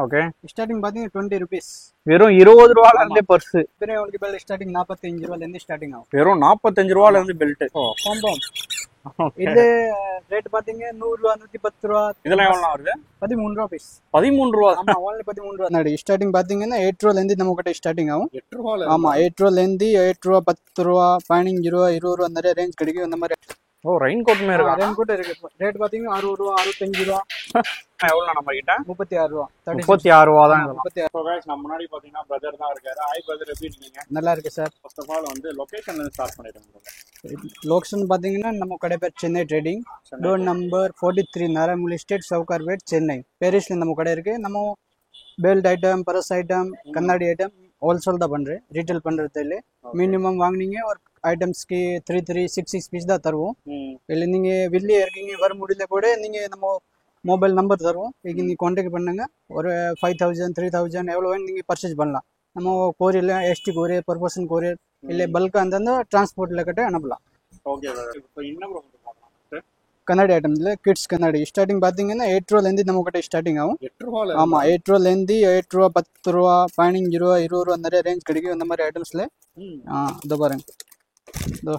Okay. Starting பாத்தீங்கன்னா 20 rupees. வெறும் 20 ரூபாயில இருந்தே பர்ஸ். பெரியவங்களுக்கு பெல்ட் ஸ்டார்டிங் 45 ரூபாயில இருந்து ஸ்டார்டிங் ஆகும். வெறும் 45 ரூபாயில இருந்து பெல்ட். காம்பவுண்ட். இது ரேட் பாத்தீங்க 100 ரூபாய் 110 ரூபாய். இதெல்லாம் எவ்வளவு வருது? 13 ரூபாய் பீஸ். 13 ரூபாய். ஆமா, only 13 ரூபாய். நாடி ஸ்டார்டிங் பாத்தீங்கன்னா 8 ரூபாயில இருந்து நம்ம கிட்ட ஸ்டார்டிங் ஆகும். 8 ரூபாயில. ஆமா, 8 ரூபாயில இருந்து 8 ரூபாய் 10 ரூபாய் 15 ரூபாய் 20 ரூபாய் நிறைய ரேஞ்ச் கிடைக்கும். இந்த மாதிரி ரெயின் கோட்மே இருக்கு. ரெயின் கோட் இருக்கு. ரேட் பாத்தீங்கன்னா 60 ரூபாய் 65 ரூபாய். எவ்வளவு நம்ம கிட்ட? 36 ரூபாய். 36 ரூபாய் தான் இதெல்லாம். 36. So guys, நம்ம முன்னாடி பாத்தீங்கன்னா பிரதர் தான் இருக்காரு. ஹாய் பிரதர், எப்படி இருக்கீங்க? நல்லா இருக்கு சார். ஃபர்ஸ்ட் ஆஃப் ஆல் வந்து லொகேஷன்ல இருந்து ஸ்டார்ட் பண்ணிடுங்க. லொகேஷன் பாத்தீங்கன்னா நம்ம கடை பேர் Chennai trading, door number 43, Narayanamuli street, Sowcarpet, Chennai. பேரிஸ்ல நம்ம கடை இருக்கு. நம்ம பெல்ட் ஐட்டம், பர்ஸ் ஐட்டம், கண்ணாடி ஐட்டம் ஹோல்சேல் தான் பண்றேன். ரீட்டைல் பண்றது இல்லை. மினிமம் வாங்குனீங்க ஒரு ஐட்டம்ஸ்க்கு 3 6 பீஸ் தான் தருவோம். இல்லை நீங்க வெளியே இருக்கீங்க வர முடியல கூட நீங்க நம்ம மொபைல் நம்பர் தருவோம். ಈಗ நீங்க கான்டாக்ட் பண்ணுங்க. ஒரு 5000 3000 எவ்வளோ வேணும் நீங்க பர்ச்சேஸ் பண்ணலாம். நம்ம கொரியர்ல ST courier, per person courier இல்லை பல்கா அந்த டிரான்ஸ்போர்ட்ல கட்ட அனுப்பலாம். Okay sir. இப்போ என்ன ப்ரோ பண்ணுவாங்க? கண்ணாடி ஐட்டம்ல கிட்ஸ் கண்ணாடி ஸ்டார்டிங் பாத்தீங்கன்னா 8 ரூபாயில இருந்து நம்ம கிட்ட ஸ்டார்டிங் ஆகும். 8 ரூபாயில. ஆமா, 8 ரூபாயில இருந்து 8 ரூபாய் 10 ரூபாய் 15 ரூபாய் 20 ரூபாய் நிறைய ரேஞ்ச் கிடைக்கும். இந்த மாதிரி ஐட்டம்ஸ்ல இதோ பாருங்க. இதோ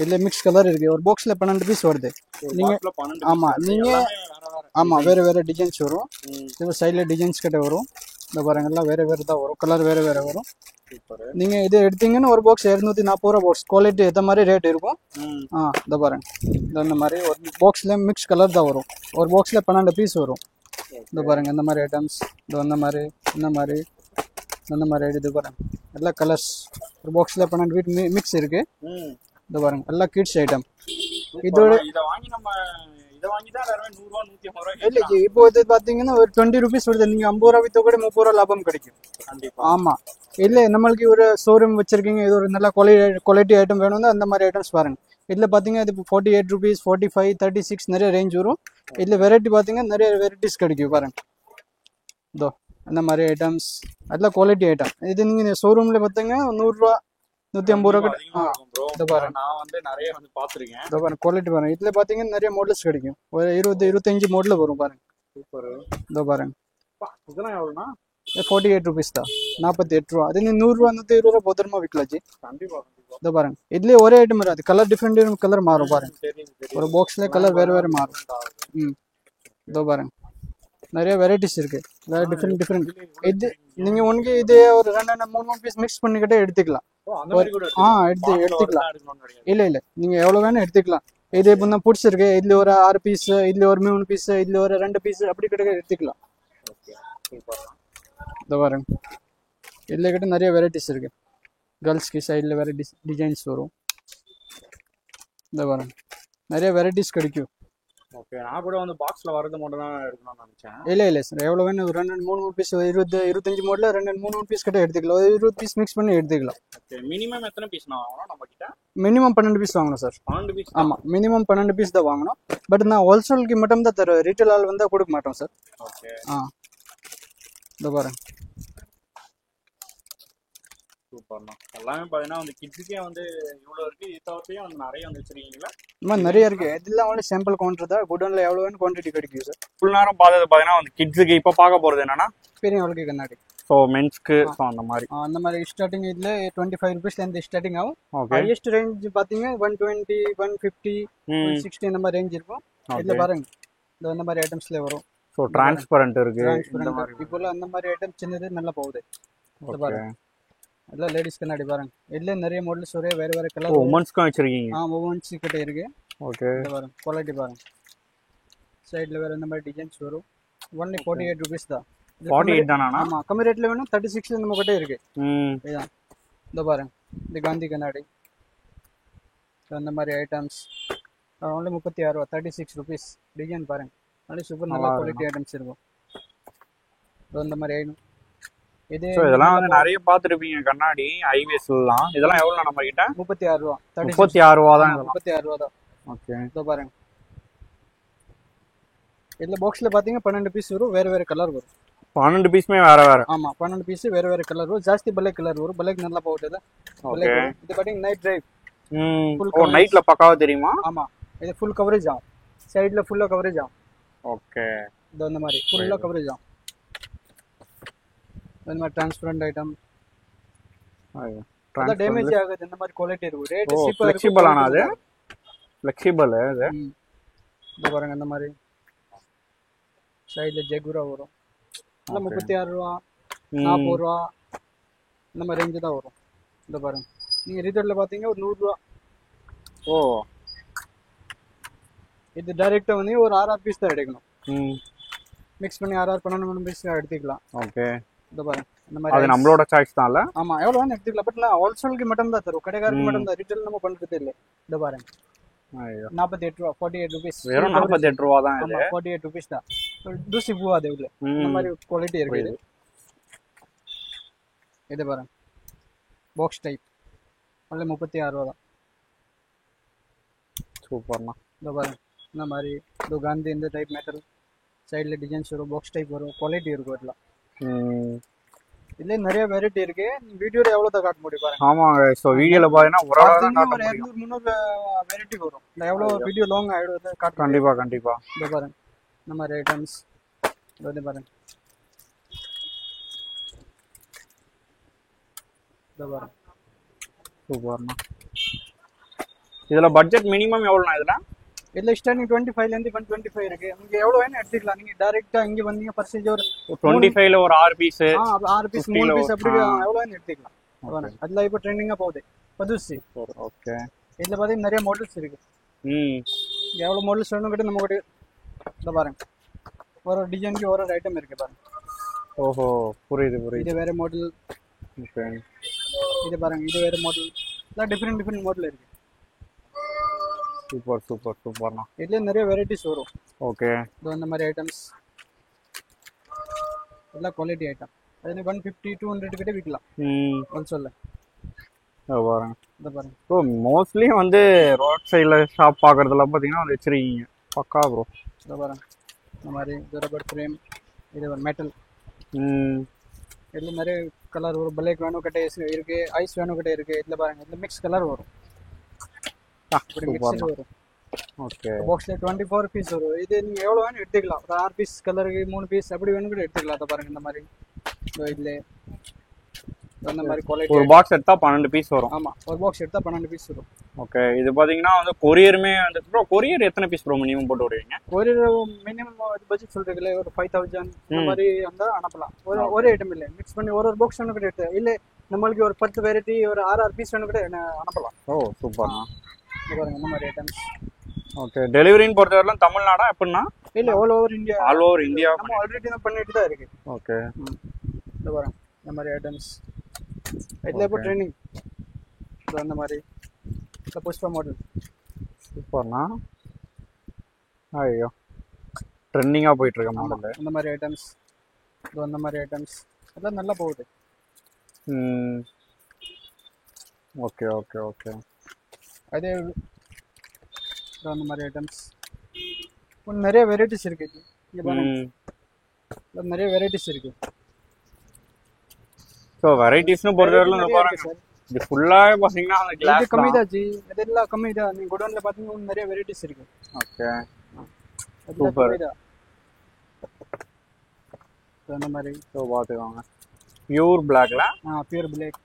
இதுல மிக்ஸ் கலர் இருக்கு. ஒரு பாக்ஸ்ல 12 பீஸ் வருது. நீங்க ஆமா நீங்க ஆமா வேற வேற டிசைன்ஸ் வரும். இது சைடுல டிசைன்ஸ் கிட்ட வரும். இந்த பாருங்க எல்லாம் வேற வேற தான் வரும். கலர் வேற வேற வரும். நீங்க இது எடுத்தீங்கன்னா ஒரு பாக்ஸ் 240 ரூபாய் பாக்ஸ். குவாலிட்டி ஏற்ற மாதிரி ரேட் இருக்கும். இந்த பாருங்க இந்த மாதிரி ஒரு பாக்ஸ்ல மிக்ஸ் கலர் தான் வரும். ஒரு பாக்ஸ்ல 12 பீஸ் வரும். இந்த பாருங்க இந்த மாதிரி ஐட்டம்ஸ் இந்த மாதிரி இந்த மாதிரி இந்த மாதிரி இது பாருங்க எல்லாம் கலர்ஸ். ஒரு பாக்ஸ்ல 12 மிக்ஸ் இருக்கு. இந்த பாருங்க எல்லாம் கிட்ஸ் ஐட்டம். இதோட இத வாங்கி நம்ம இத வாங்கி தான் வேற 100 ரூபாய் 150 ரூபாய். இல்ல இப்போ இது பாத்தீங்கன்னா ஒரு 20 rupees வருது. நீங்க 50 ரூபாய் வித்த கூட 30 ரூபாய் லாபம் கிடைக்கும். கண்டிப்பா. ஆமா, இல்ல நம்மளுக்கு ஒரு ஷோரூம் வச்சிருக்கீங்க, இது ஒரு நல்ல குவாலிட்டி ஐட்டம் வேணும்னா அந்த மாதிரி ஐட்டம்ஸ் பாருங்க. இதுல பாத்தீங்கன்னா இது 48 rupees 45 36 நிறைய ரேஞ்ச் வரும். இதுல வெரைட்டி பாத்தீங்கன்னா நிறைய வெரைட்டிஸ் கிடைக்கும் பாருங்க. இதோ அந்த மாதிரி ஐட்டம்ஸ் அதெல்லாம் குவாலிட்டி ஐட்டம். இது நீங்க ஷோரூம்ல பாத்தீங்கன்னா 100 ரூபாய் 150 ரூபாய். நான் வந்து நிறைய வந்து பாத்துருக்கேன். இதோ பாருங்க குவாலிட்டி பாருங்க. இதுல பாத்தீங்கன்னா நிறைய மாடல்ஸ் கிடைக்கும். ஒரு 20 25 மாடல் வரும் பாருங்க. சூப்பர். இதோ பாருங்க இதெல்லாம் எவ்வளவுனா 48 rupees தான். 48 ரூபா. அது நீ 100 ரூபா 120 ரூபா பத்திரமா விற்கலாச்சு. கண்டிப்பா. இதோ பாருங்க இதுலயே ஒரே ஐட்டம் வராது. கலர் டிஃப்ரெண்ட் கலர் மாறும் பாருங்க. ஒரு பாக்ஸ்ல கலர் வேற வேற மாறும். இதோ பாருங்க நிறைய வெரைட்டிஸ் இருக்கு. வேற டிஃப்ரெண்ட் இது நீங்க உனக்கு இது ஒரு 2 3 பீஸ் மிக்ஸ் பண்ணிக்கிட்டே எடுத்துக்கலாம். எடுத்துக்கலாம். இல்ல நீங்க எவ்வளவு வேணும் எடுத்துக்கலாம். இது இப்போ பிடிச்சிருக்கு. இதுல ஒரு 6 பீஸ், இதுல ஒரு 3 பீஸ், இதுல ஒரு 2 பீஸ் அப்படி கிட்ட எடுத்துக்கலாம். இதோ பாருங்க இதுல கிட்ட நிறைய வெரைட்டிஸ் இருக்கு. கேர்ள்ஸ்க்கு சைடில் வேற டிசைன்ஸ் வரும். இந்த பாருங்க நிறைய வெரைட்டிஸ் கிடைக்கும். ஓகே, நான் கூட வந்து பாக்ஸ்ல வரது மட்டும் தான் எடுக்கணும்னு நினைச்சேன். இல்ல சார் எவ்வளவு வேணும் 2 3 பீஸ் 20 25 மாடல 2 3 பீஸ் கிட்ட எடுத்துக்கலாம். 20 பீஸ் மிக்ஸ் பண்ணி எடுத்துக்கலாம். ஓகே, மினிமம் எத்தனை பீஸ் நான் வாங்கணும் நம்ம கிட்ட? மினிமம் 12 பீஸ் வாங்கணும் சார். 12 பீஸ்? ஆமா, மினிமம் 12 பீஸ் தான் வாங்கணும். பட் நான் ஹோல்சேலுக்கு மட்டும் தான் தருவேன். ரீட்டைல் ஆள் வந்தா கொடுக்க மாட்டோம் சார். ஓகே. இந்த பாருங்க சூப்பர்ண்ணா. எல்லாமே பாத்தீங்கன்னா வந்து கிட்ஸுக்கே வந்து இவ்வளவு இருக்கு. இத்தவத்தையும் வந்து நிறைய வந்து வச்சிருக்கீங்களா? இந்த நிறைய இருக்கு. இதெல்லாம் வந்து சாம்பிள் கவுண்டர் தான். குடோன்ல எவ்வளவு வேணும் குவான்டிட்டி கிடைக்கும் சார். ஃபுல் நேரம் பார்த்தது பாத்தீங்கன்னா வந்து கிட்ஸுக்கு இப்ப பார்க்க போறது என்னன்னா பெரியவங்களுக்கு கண்ணாடி. ஸோ மென்ஸ்க்கு அந்த மாதிரி அந்த மாதிரி ஸ்டார்டிங் இதுல 25 rupees இருந்து ஸ்டார்டிங் ஆகும். ஹையஸ்ட் ரேஞ்ச் பாத்தீங்க 120 150 160 இந்த மாதிரி ரேஞ்ச் இருக்கும். இதுல பாருங்க இந்த மாதிரி ஐட்டம்ஸ்ல வரும். ஸோ டிரான்ஸ்பரண்ட் இருக்கு. இப்போ அந்த மாதிரி ஐட்டம் சின்னது நல்லா போகுது. இந்த பாருங்க எல்லாம் லேடிஸ் கண்ணாடி பாருங்க. இதுல நிறைய மாடல்ஸ் ஒரே வேற வேற கலர். உமன்ஸ்க்கும் வச்சிருக்கீங்க? உமன்ஸ் கிட்ட இருக்கு. ஓகே, இந்த பாருங்க குவாலிட்டி பாருங்க. சைடுல வேற இந்த மாதிரி டிசைன்ஸ் வரும். ஒன்லி 48 rupees தான். 48 தானா? ஆமா, கம்மி ரேட்ல வேணும் 36 நம்ம கிட்ட இருக்கு. இதான் இந்த பாருங்க இந்த காந்தி கண்ணாடி. அந்த மாதிரி ஐட்டம்ஸ் ஒன்லி 36 ரூபா 36 rupees. டிசைன் பாருங்க நல்ல சூப்பர் நல்ல குவாலிட்டி ஐட்டம்ஸ் இருக்கும். அந்த மாதிரி ஐட்டம் இது இதெல்லாம் வந்து நிறைய பாத்துருப்பீங்க கண்ணாடி ஐவேஸ்லாம். இதெல்லாம் எவ்வளவு நம்ம கிட்ட? 36 ரூபா. 36 ரூபா தான். 36 ரூபா தான். ஓகே, இதோ பாருங்க இதுல பாக்ஸ்ல பாத்தீங்க 12 பீஸ் வரும். வேற வேற கலர் வரும். 12 பீஸ்மே வேற வேற? ஆமா, 12 பீஸ் வேற வேற கலர் வரும். ஜாஸ்தி பிளாக் கலர் வரும். பிளாக் நல்லா போகுது. இது பாத்தீங்க நைட் டிரைவ். ஓ, நைட்ல பக்காவா தெரியுமா? ஆமா, இது ஃபுல் கவரேஜ் ஆகும். சைடுல ஃபுல்லா கவரேஜ் ஆகும். ஓகே, இந்த மாதிரி ஃபுல்லா கவரேஜ் ஆகும். இந்த மாதிரி டிரான்ஸ்பரண்ட் ஐட்டம் ஐயோ அதான் டேமேஜ் ஆகாது இந்த மாதிரி குவாலிட்டி இருக்கும் ரேட் ஓ சீப்பா ஃப்ளெக்சிபிள் ஆனா அது ஃப்ளெக்சிபிள் அது இந்த பாருங்க இந்த மாதிரி சைடுல ஜெகுரா வரும் இல்ல 36 ரூபா 40 ரூபா இந்த மாதிரி ரேஞ்சு தான் வரும் இந்த பாருங்க நீங்க ரீட்டெயில்ல பாத்தீங்க ஒரு 100 ரூபா ஓ இது டைரக்டா வந்து ஒரு 6 பீஸ் தான் எடுக்கணும் ம் மிக்ஸ் பண்ணி 6 12 பீஸ் எடுத்துக்கலாம் ஓகே இந்த பாருங்க இந்த அது மாதிரி நம்மளோட சாய்ஸ் தான்ல ஆமா எவ்வளவு வேணும் எடுத்துக்கலாம் பட் நான் ஹோல்சேலுக்கு மட்டும் தான் தரும் கடைக்காரருக்கு மட்டும் தான் ரீட்டெயில் நம்ம பண்றது இல்லை இந்த பாருங்க ஐயோ 48 ரூபா 48 ரூபீஸ் வெறும் 48 ரூபா தான் இது ஆமா 48 ரூபீஸ் தான் தூசி பூவாது உள்ள இந்த மாதிரி குவாலிட்டி இருக்கு இது இது பாருங்க பாக்ஸ் டைப் ஒன்லி 36 ரூபா தான் சூப்பர்ண்ணா இந்த பாருங்க இந்த மாதிரி இது காந்தி இந்த டைப் மெட்டல் சைடில் டிசைன்ஸ் வரும் பாக்ஸ் டைப் வரும் குவாலிட்டி இருக்கும் இதெல்லாம் இதுல நிறைய வெரைட்டி இருக்கு வீடியோல எவ்வளவு தான் காட்ட முடியும் பாருங்க ஆமாங்க சோ வீடியோல பாத்தீங்கன்னா ஒரு ஆளா தான் காட்ட ஒரு முடியும் 200 300 வெரைட்டி வரும் இல்ல எவ்வளவு வீடியோ லாங் ஆயிடும் காட்ட கண்டிப்பா கண்டிப்பா இந்த பாருங்க இந்த மாதிரி ஐட்டம்ஸ் இது பாருங்க இந்த பாருங்க சூப்பர்ண்ணா இதுல பட்ஜெட் மினிமம் எவ்வளவுண்ணா இதுல இதுல ஸ்டார்டிங் 25 ல இருந்து 125 இருக்கு நீங்க எவ்வளவு வேணும் எடுத்துக்கலாம் நீங்க டைரக்டா இங்க வந்தீங்க பர்சேஜ் ஒரு 25 ல ஒரு 6 பீஸ் 6 பீஸ் 3 பீஸ் அப்படி எவ்வளவு வேணும் எடுத்துக்கலாம் அதுல இப்போ ட்ரெண்டிங்கா போகுது பதுசி ஓகே இதுல பாத்தீங்கன்னா நிறைய மாடல்ஸ் இருக்கு எவ்வளவு மாடல்ஸ் வேணும் கிட்ட நம்ம கிட்ட இந்த பாருங்க ஒரு டிசைனுக்கு ஒரு ஐட்டம் இருக்கு பாருங்க ஓஹோ புரியுது புரியுது இது வேற மாடல் ஓகே இது பாருங்க இது வேற மாடல் எல்லாம் டிஃபரெண்ட் மாடல் இருக்கு சூப்பர் சூப்பர் சூப்பர்ண்ணா இதுல நிறைய வெரைட்டிஸ் வரும் ஓகே இது அந்த மாதிரி ஐட்டம்ஸ் எல்லாம் குவாலிட்டி ஐட்டம் அது 150 200 கிட்ட விற்கலாம் ஹோல்சேல்ல பாருங்க இந்த பாருங்க ப்ரோ மோஸ்ட்லி வந்து ரோட் சைடில் ஷாப் பார்க்குறதுல பார்த்தீங்கன்னா வந்து வச்சிருக்கீங்க பக்கா ப்ரோ இந்த பாருங்க இந்த மாதிரி இது ரப்பர் ஃப்ரேம் இது ஒரு மெட்டல் இதில் நிறைய கலர் வரும் பிளாக் வேணும் கிட்ட இருக்கு ஐஸ் வேணும் கிட்ட இருக்கு இதில் பாருங்க இதில் மிக்ஸ் கலர் வரும் இப்படி மிக்ஸ் வரும் ஓகே பாக்ஸ்ல 24 பீஸ் வரும் இது நீங்க எவ்வளவு வேணும் எடுத்துக்கலாம் ஒரு 6 பீஸ் கலருக்கு 3 பீஸ் அப்படி வேணும் கூட எடுத்துக்கலாம் அதை பாருங்க இந்த மாதிரி இதுல அந்த மாதிரி குவாலிட்டி ஒரு பாக்ஸ் எடுத்தா 12 பீஸ் வரும் ஆமா ஒரு பாக்ஸ் எடுத்தா 12 பீஸ் வரும் ஓகே இது பாத்தீங்கன்னா வந்து கொரியருமே வந்து ப்ரோ கொரியர் எத்தனை பீஸ் ப்ரோ மினிமம் போட்டு வருவீங்க கொரியர் மினிமம் பட்ஜெட் சொல்றீங்களே ஒரு 5000 இந்த மாதிரி வந்தா அனுப்பலாம் ஒரு ஐட்டம் இல்ல மிக்ஸ் பண்ணி ஒரு பாக்ஸ் வேணும் கூட எடுத்து இல்ல நம்மளுக்கு ஒரு 10 வெரைட்டி ஒரு 6 பீஸ் வேணும் கூட அனுப்பலாம் ஓ சூப்பர்ண்ணா பாருங்க இந்த மாதிரி ஐட்டம்ஸ் ஓகே டெலிவரின்னு பொறுத்தவரையிலும் தமிழ்நாடா எப்படின்னா இல்ல all over India all over India நம்ம ஆல்ரெடி தான் பண்ணிட்டு தான் இருக்கு ஓகே இந்த பாருங்க இந்த மாதிரி ஐட்டம்ஸ் இதுல இப்போ ட்ரெயினிங் அந்த மாதிரி இந்த புஷ்பா மாடல் சூப்பர்ண்ணா ஐயோ ட்ரெண்டிங்காக போயிட்டு இருக்க மாடல் இந்த மாதிரி ஐட்டம்ஸ் அந்த மாதிரி ஐட்டம்ஸ் அதெல்லாம் நல்லா போகுது ஓகே ஓகே ஓகே அதே அந்த மாதிரி ஐட்டம்ஸ் நிறைய வெரைட்டிஸ் இருக்கு இங்க பாருங்க நிறைய வெரைட்டிஸ் இருக்கு ஸோ வெரைட்டிஸ்னு பொறுத்தவரையிலும் பாருங்க இது ஃபுல்லாவே பாத்தீங்கன்னா அந்த கிளாஸ் இது கம்மி தான் ஜி இதெல்லாம் கம்மி தான் நீங்க குடோன்ல பாத்தீங்கன்னா நிறைய வெரைட்டிஸ் இருக்கு ஓகே சூப்பர் அந்த மாதிரி ஸோ பார்த்துக்கோங்க பியூர் பிளாக்ல பியூர் பிளாக்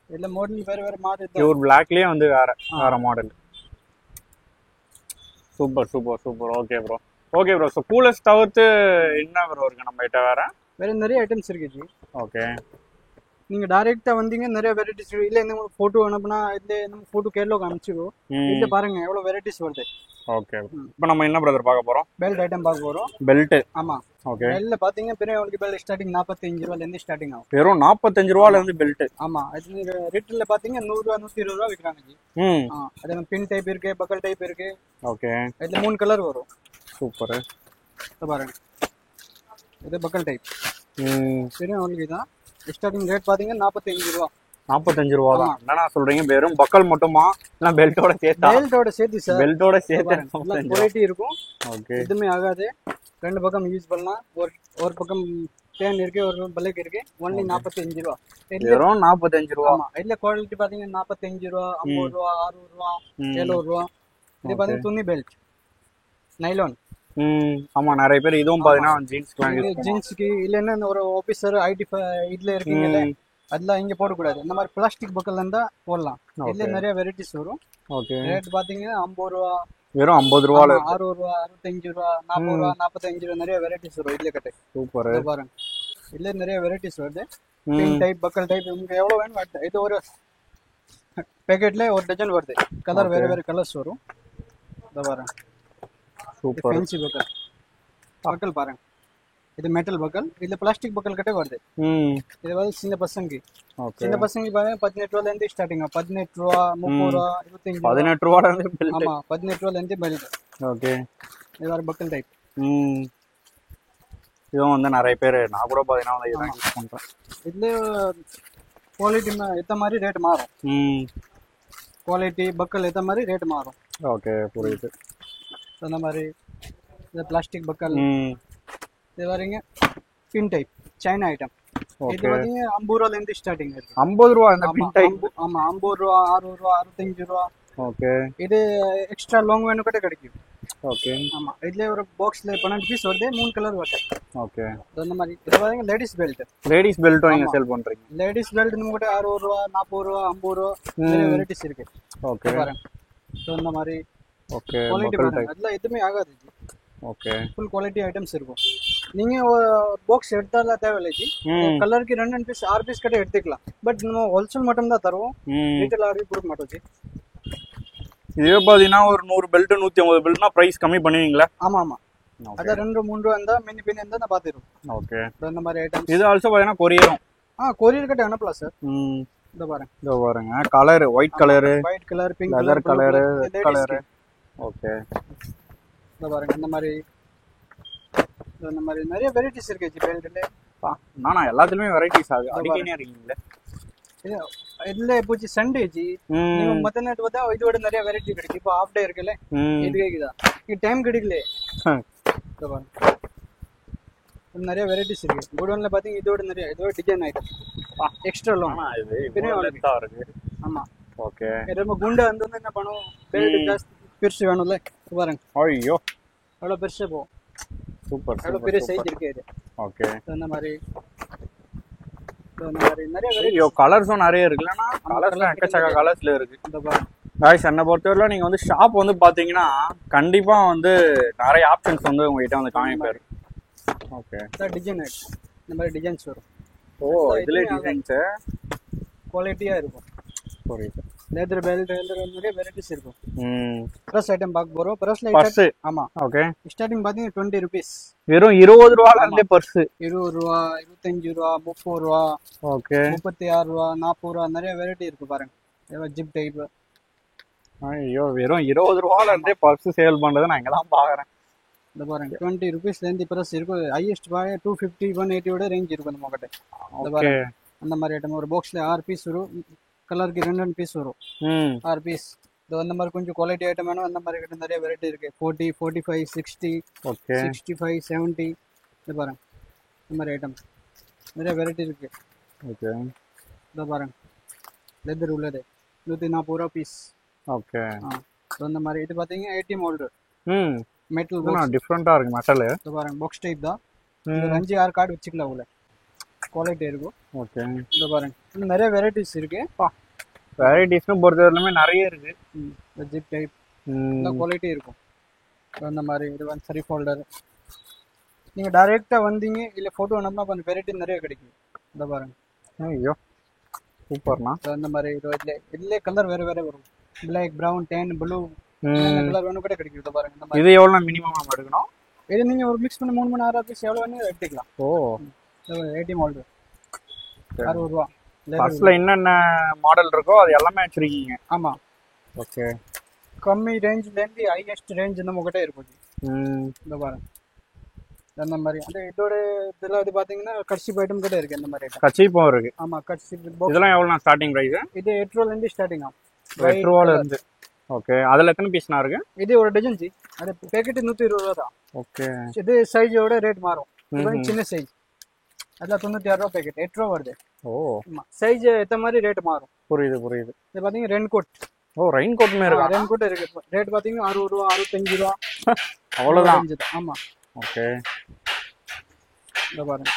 இல்ல மாடல் வேற வேற மாடல் பியூர் பிளாக்லயே வந்து வேற model super super super okay bro okay bro so coolers தவிர்த்து என்ன ப்ரோ இருக்கு நம்ம கிட்ட வேற நிறைய ஐட்டம்ஸ் இருக்கு ஜி ஓகே நீங்க டைரக்டா வந்தீங்க நிறைய வெரைட்டிஸ் இருக்கு இல்ல இந்த போட்டோ அனுப்புனா இதுல நம்ம போட்டோ கேட்லாக் அனுப்பிச்சுக்கோ இதுல பாருங்க எவ்வளவு வெரைட்டிஸ் வருது ஓகே இப்போ நம்ம என்ன பிரதர் பார்க்க போறோம் பெல்ட் ஐட்டம் பார்க்க போறோம் பெல்ட் ஆமா ஓகே பெல்ட்ல பாத்தீங்க பெரிய உங்களுக்கு பெல்ட் ஸ்டார்டிங் 45 ரூபாயில இருந்து ஸ்டார்டிங் ஆகும் வெறும் 45 ரூபாயில இருந்து பெல்ட் ஆமா அது நீங்க ரேட்ல பாத்தீங்க 100 ரூபாய் 120 ரூபாய் விக்கிறாங்க ஜி அது பின் டைப் இருக்கு பக்கல் டைப் இருக்கு ஓகே இதுல 3 கலர் வரும் சூப்பர் இத பாருங்க இது பக்கல் டைப் சரி உங்களுக்கு இதான் ஸ்டார்டிங் ரேட் பாத்தீங்க 45 ரூபாய் 45 ரூபா தான் என்னன்னா சொல்றீங்க வெறும் பக்கல் மட்டுமா இல்ல பெல்ட்டோட சேர்த்தா பெல்ட்டோட சேர்த்து சார் பெல்ட்டோட சேர்த்து குவாலிட்டி இருக்கும் ஓகே எதுவுமே ஆகாது ரெண்டு பக்கம் யூஸ் பண்ணலாம் ஒரு பக்கம் டேன் இருக்கு ஒரு பல்க் இருக்கு ஒன்லி 45 ரூபா வெறும் 45 ரூபா ஆமா இதுல குவாலிட்டி பாத்தீங்கன்னா 45 ரூபா 50 ரூபா 60 ரூபா 70 ரூபா இது பாத்தீங்கன்னா துணி பெல்ட் நைலான் ஆமா நிறைய பேர் இதுவும் பாத்தீங்கன்னா ஜீன்ஸ்க்குலாம் யூஸ் பண்ணுவாங்க. ஜீன்ஸுக்கு இல்லைன்னா இந்த ஒரு ஆபீசர் ஐடி இதுல இருக்கீங்கல்ல, அதெல்லாம் இங்க போடக்கூடாது. இந்த மாதிரி பிளாஸ்டிக் பக்கல் இருந்தா போடலாம். இதுல நிறைய வெரைட்டிஸ் வரும். ஓகே. ரேட் பாத்தீங்கன்னா 50 ரூபா, வெறும் 50 ரூபால 60 ரூபா, 65 ரூபா, 40 ரூபா, 45 ரூபா, நிறைய வெரைட்டிஸ் வரும் இதுல கட்டு. சூப்பர். பாருங்க இதுல நிறைய வெரைட்டிஸ் வருது. பின் டைப், பக்கல் டைப், உங்களுக்கு எவ்வளவு வேணும். இது ஒரு பேக்கெட்ல ஒரு டஜன் வருது. கலர் வேற வேற கலர்ஸ் வரும். இத பாருங்க சூப்பர். ஃபேன்சி பக்கல். பக்கல் பாருங்க, இது மெட்டல் பக்கல். இதுல பிளாஸ்டிக் பக்கல் கட்டே வருது. இது வந்து சின்ன பசங்க, சின்ன பசங்க பாருங்க 18 ரூபால இருந்து ஸ்டார்டிங். 18 ரூபா, 30 ரூபா, 25 18 ரூபால இருந்து பெல்ட். ஆமா 18 ரூபால இருந்து பெல்ட். ஓகே. இது ஒரு பக்கல் டைப். இதுவும் வந்து நிறைய பேர், நான் கூட பாத்தீங்கன்னா வந்து இதான் யூஸ் பண்றேன். இதுல குவாலிட்டி ஏத்த மாதிரி ரேட் மாறும். குவாலிட்டி பக்கல் ஏத்த மாதிரி ரேட் மாறும். ஓகே புரியுது. அந்த மாதிரி இந்த பிளாஸ்டிக் பக்கல். இது வரீங்க பின் டைப், சைனா ஐட்டம். இது வந்து 50 ரூபால இருந்து ஸ்டார்டிங் இருக்கு. 50 ரூபா இந்த பின் டைப். ஆமா 50 ரூபா, 60 ரூபா, 65 ரூபா. ஓகே. இது எக்ஸ்ட்ரா லாங் வேணும் கூட கிடைக்கும். ஓகே. ஆமா இதுல ஒரு பாக்ஸ்ல 12 பீஸ் வருது, 3 கலர் வருது. ஓகே. அந்த மாதிரி இது பாருங்க லேடிஸ் பெல்ட். லேடிஸ் பெல்ட்டும் நீங்க சேல் பண்றீங்க? லேடிஸ் பெல்ட் நம்ம கிட்ட 60 ரூபா, 40 ரூபா, 50 ரூபா நிறைய வெரைட்டிஸ் இருக்கு. ஓகே. பாருங்க இந்த மாதிரி. ஓகே. குவாலிட்டி பாருங்க, அதெல்லாம் எதுவுமே ஆகாது. ஓகே. ஃபுல் குவாலிட்டி ஐட்டம்ஸ் இருக்கும். நீங்க பாக்ஸ் எடுத்தால தேவையில்லை ஜி. கலருக்கு 2 பீஸ் 6 பீஸ் கிட்ட எடுத்துக்கலாம். பட் நம்ம ஹோல்சேல் மட்டும் தான் தருவோம், ரீட்டைல் ஆர்டர் கொடுக்க மாட்டோம் ஜி. இதே பாத்தீங்கன்னா ஒரு 100 பெல்ட் 150 பெல்ட்னா பிரைஸ் கம்மி பண்ணுவீங்களா? ஆமா ஆமா, அத 2-3 ரூபா இருந்தா மினி பின் இருந்தா நான் பாத்துறோம். ஓகே. இந்த மாதிரி ஐட்டம்ஸ். இது ஆல்சோ பாத்தீங்கன்னா கொரியரும். கொரியர் கிட்ட அனுப்பலாம் சார். இந்த பாருங்க, இதோ பாருங்க colour white colour, white colour, pink leather colour, red colour. Okay. இந்த பாருங்க இந்த மாதிரி நிறைய வெரைட்டிஸ் இருக்கு ஜி பெல்ட்ல. நானா எல்லாத்துலயுமே வெரைட்டிஸ் ஆகுது அடிக்கடியா இருக்கீங்களே. இதுல பூச்சி சண்டே ஜி, நீங்க மத்த நேரத்து பார்த்தா இதோட நிறைய வெரைட்டி கிடைக்கும். இப்போ ஆஃப் டே இருக்குல்ல, இது கேக்குதா இது டைம் கிடைக்கல. நிறைய வெரைட்டிஸ் இருக்கு குடோன்ல பாத்தீங்க. இதோட டிசைன் ஐட்டம் எக்ஸ்ட்ரா லாங் இது லென்த்தா இருக்கு. ஆமா ஓகே. ரொம்ப குண்டா வந்து என்ன பண்ணுவோம், பெல்ட் ஜாஸ்தி பெருசு வேணும்ல. பாருங்க ஐயோ அவ்வளவு பெருசா போகும். சூப்பர். அவ்வளவு பெரிய சைஸ் இருக்கு இது. ஓகே. இந்த மாதிரி நிறைய ஐயோ கலர்ஸும் நிறைய இருக்குல்லனா, கலர்ஸ்லாம் எக்கச்சக்க கலர்ஸ்ல இருக்கு. இந்த பாருங்க गाइस என்ன பொறுத்தவரை நீங்க வந்து ஷாப் வந்து பாத்தீங்கன்னா கண்டிப்பா வந்து நிறைய ஆப்ஷன்ஸ் வந்து உங்ககிட்ட வந்து காமிப்பாரு. ஓகே. சார் டிசைன் இந்த மாதிரி டிசைன்ஸ் வரும். ஓ இதுல டிசைன்ஸ் குவாலிட்டியா இருக்கும். புரியுது. லெதர் பெல்ட் நிறைய வெரைட்டிஸ் இருக்கும். பிரஸ் ஐட்டம் பார்க்க போறோம். பிரஸ்ல பர்ஸ். ஆமா ஓகே. ஸ்டார்டிங் பாத்தீங்க 20 ரூபீஸ். வெறும் 20 ரூபாயில இருந்தே பர்ஸ். 20 ரூபா, 25 ரூபா, 30 ரூபா. ஓகே. 36 ரூபா, 40 ரூபா நிறைய வெரைட்டி இருக்கு பாருங்க. Zip type. ஐயோ வெறும் 20 ரூபாயில இருந்தே பர்ஸ் சேல் பண்றதை நான் இங்க தான் பாக்குறேன். இந்த பாருங்க 20 ரூபீஸ்ல இருந்து பிரஸ் இருக்கும். ஹையஸ்ட் பாய் 250 180 ஓட ரேஞ்ச் இருக்கும் நம்ம கிட்ட. ஓகே. அந்த மாதிரி ஐட்டம் ஒரு பாக்ஸ்ல 6 பீஸ் வரும். கலருக்கு 2 பீஸ் வரும். 6 பீஸ். அந்த மாதிரி கொஞ்சம் குவாலிட்டி ஐட்டம் வேணும், அந்த மாதிரி கிட்ட நிறைய வெரைட்டி இருக்கு. 40, 45, 60, ஓகே, 65, 70. இது பாருங்க இந்த மாதிரி ஐட்டம் நிறைய வெரைட்டி இருக்கு. ஓகே. இத பாருங்க லெதர் உள்ளது 140 ரூபா பீஸ். ஓகே. அந்த மாதிரி இது பாத்தீங்க 80 மோல்டர். மெட்டல் பாக்ஸ் டிஃபரண்டா இருக்கு மெட்டல். இது பாருங்க பாக்ஸ் டைப் தான். இது 5-6 கார்டு வச்சுக்கலாம் உள்ள. குவாலிட்டி இருக்கும். ஓகே. இது பாருங்க இன்னும் நிறைய வெரைட்டிஸ் இருக்கு. வெரைட்டிஸ்னு பொறுத்தவரையிலுமே நிறைய இருக்கு. ஜிப் டைப் இந்த குவாலிட்டி இருக்கும். அந்த மாதிரி இது வந்து சரி ஃபோல்டர். நீங்க டைரக்டா வந்தீங்க இல்ல போட்டோ அனுப்புனா கொஞ்சம் வெரைட்டி நிறைய கிடைக்கும். இத பாருங்க. ஐயோ சூப்பர்னா. அந்த மாதிரி இதுல கலர் வேற வேற வரும். Black, brown, tan, blue colour வேணும் கூட கிடைக்கும். இத பாருங்க இந்த மாதிரி. இது எவ்வளவு மினிமம் நம்ம எடுக்கணும்? இது நீங்க ஒரு மிக்ஸ் பண்ணி 3 மணி 6 பீஸ் எவ்வளவு வேணும் எடுத்துக்கலாம். ஓ 80 மோல்டர் 60 ரூபாய். ஃபர்ஸ்ட்ல என்னென்ன மாடல் இருக்கோ அது எல்லாமே வச்சிருக்கீங்க. ஆமா. ஓகே. கம்மி ரேஞ்ச்ல இருந்து ஹையஸ்ட் ரேஞ்ச் நம்ம கிட்ட இருக்கும். இந்த பாருங்க அந்த மாதிரி. அந்த இதோட இதெல்லாம் இது பாத்தீங்கன்னா கர்ஷிப் ஐட்டம் கூட இருக்கு. அந்த மாதிரி ஐட்டம் கர்ஷிப்பும் இருக்கு. ஆமா கர்ஷிப் பாக்ஸ். இதெல்லாம் எவ்வளவு ஸ்டார்டிங் பிரைஸ்? இது 8 ரூபாயில இருந்து ஸ்டார்டிங் ஆகும். 8 ரூபாயில இருந்து. ஓகே. அதுல எத்தனை பீஸ்னா இருக்கு? இது ஒரு டஜன் ஜி. அது பேக்கெட் 120 ரூபாய் தான். ஓகே. இது சைஸோட ரேட் மாறும். இது சின்ன சைஸ். அதெல்லாம் 96 ரூபாய் பேக்கெட் 8 ரூபாய் வருது. ஓ ஆமா சைஸ் ஏத்த மாதிரி ரேட் மாறும். புரியுது புரியுது. இது பாத்தீங்க ரெயின் கோட் ஓ ரெயின் கோட்டுமே இருக்கா? ரெயின் கோட் இருக்கு. ரேட் பாத்தீங்கன்னா 60 ரூபா 65 ரூபா அவ்வளவுதான். ஆமா. ஓகே. இத பாருங்க.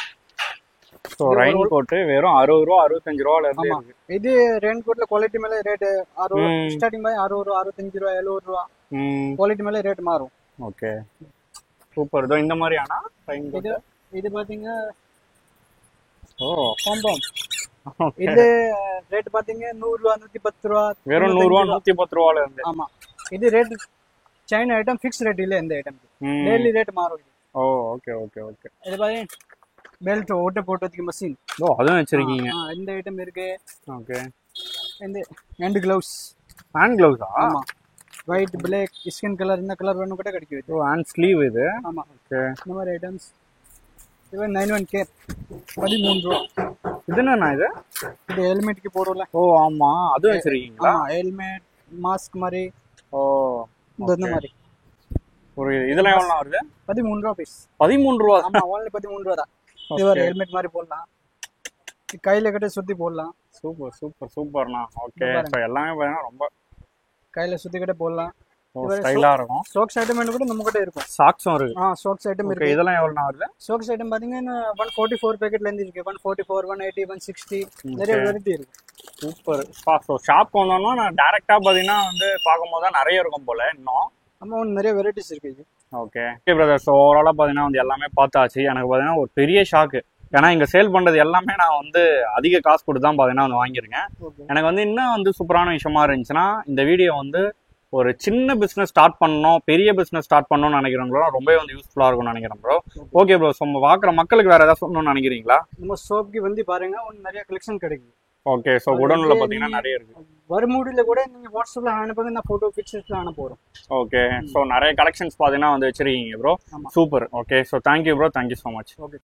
ஸோ ரெயின் கோட்டு வெறும் 60 ரூபா 65 ரூபால இருந்து ஆமா. இது ரெயின் கோட்ல குவாலிட்டி மேல ரேட் 60 ஸ்டார்டிங் பாய் 60 ரூபா 65 ரூபா 70 ரூபா குவாலிட்டி மேல ரேட் மாறும். Okay super. இதோ இந்த மாதிரியானா ரெயின் கோட்? இது பாத்தீங்க ஓ காம்பவுண்ட். இது ரேட் பாத்தீங்க 100 ரூபா 110 ரூபா வெறும் 100 ரூபா 110 ரூபால இருந்து. ஆமா. இது rate China item fix rate இல்ல இந்த ஐட்டம் டெய்லி ரேட் மாறும். ஓ ஓகே ஓகே ஓகே. இது பாத்தீங்க பெல்ட் ஓட்ட போடுறதுக்கு மஷின். ஓ அதுவும் வச்சிருக்கீங்க. இந்த ஐட்டம் இருக்கு. ஓகே. இந்த ஹேண்ட் கிளவுஸ். ஹேண்ட் கிளவுஸா? ஆமா. ஒயிட் பிளாக் ஸ்கின் கலர் இந்த கலர் வேணும் கூட கிடைக்கும். ஓ ஹேண்ட் ஸ்லீவ் இது. ஆமா. ஓகே. இந்த மாதிரி ஐட்டம்ஸ். இது 91 கேப் 13 ரூபா. இது என்னண்ணா இது? இது ஹெல்மெட்க்கு போடுறல. ஓ ஆமா அதுவும் வச்சிருக்கீங்களா? ஆமா ஹெல்மெட் மாஸ்க் மாதிரி. ஓ இந்த மாதிரி. ஒரு இதெல்லாம் எவ்வளவு வருது? 13 ரூபா பீஸ். 13 ரூபா? ஆமா only 13 ரூபா தான். இது ஒரு ஹெல்மெட் மாதிரி போடலாம். கையில கட்ட சுத்தி போடலாம். சூப்பர் சூப்பர் சூப்பர்ண்ணா. ஓகே. ஸோ எல்லாமே பார்த்தீங்கன்னா ரொம்ப கையில சுத்தி கட்ட போடலாம். ஸ்டைலா இருக்கும். சாக்ஸ் ஐட்டம் கூட நம்ம கிட்ட இருக்கும். சாக்ஸும் இருக்கு. Socks item okay. இருக்கு. இதெல்லாம் எவ்வளவு வருது? சாக்ஸ் ஐட்டம் பாத்தீங்கன்னா 144 பேக்கெட்ல இருந்து இருக்கு. 144 180 160 நிறைய வெரைட்டி இருக்கு. சூப்பர். ஸோ ஷாப் வந்தோம்னா நான் டைரக்டா பாத்தீங்கன்னா வந்து பார்க்கும்போது தான் நிறைய இருக்கும் போல இன்னும். ஆமா நிறைய வெரைட்டிஸ் இருக்கு இது. Okay brother. ஸோ ஓவராலா பாத்தீங்கன்னா வந்து எல்லாமே பார்த்தாச்சு. எனக்கு பாத்தீங்கன்னா ஒரு பெரிய ஷாக்கு. ஏன்னா இங்க சேல் பண்றது எல்லாமே நான் வந்து அதிக காசு கொடுத்து தான் பாத்தீங்கன்னா வந்து வாங்கியிருக்கேன். எனக்கு வந்து இன்னும் வந்து சூப்பரான விஷயமா இருந்துச்சுன்னா இந்த வீடியோ வந்து ஒரு சின்ன பிசினஸ் ஸ்டார்ட் பண்ணணும் பெரிய பிசினஸ் ஸ்டார்ட் பண்ணணும்னு நினைக்கிறவங்களோ ரொம்பவே வந்து யூஸ்ஃபுல்லா இருக்கும்னு நினைக்கிறேன் ப்ரோ. Okay bro. ஸோ பாக்குற மக்களுக்கு வேற ஏதாவது சொல்லணும்னு நினைக்கிறீங்களா? நம்ம ஷாப்க்கு வந்து பாருங்க நிறைய கலெக்ஷன் கிடைக்கும். ஓகே. ஸோ குடோன்ல பாத்தீங்கன்னா நிறைய இருக்கு. வருமூடில கூட நீங்க வாட்ஸ்அப்ல அனுப்புங்க நான் போட்டோ பிக்சர்ஸ்ல அனுப்புறோம். ஓகே. ஸோ நிறைய கலெக்ஷன்ஸ் பாத்தீங்கன்னா வந்து வச்சிருக்கீங்க bro. Super. Okay. So thank you bro. Thank you so much. Okay.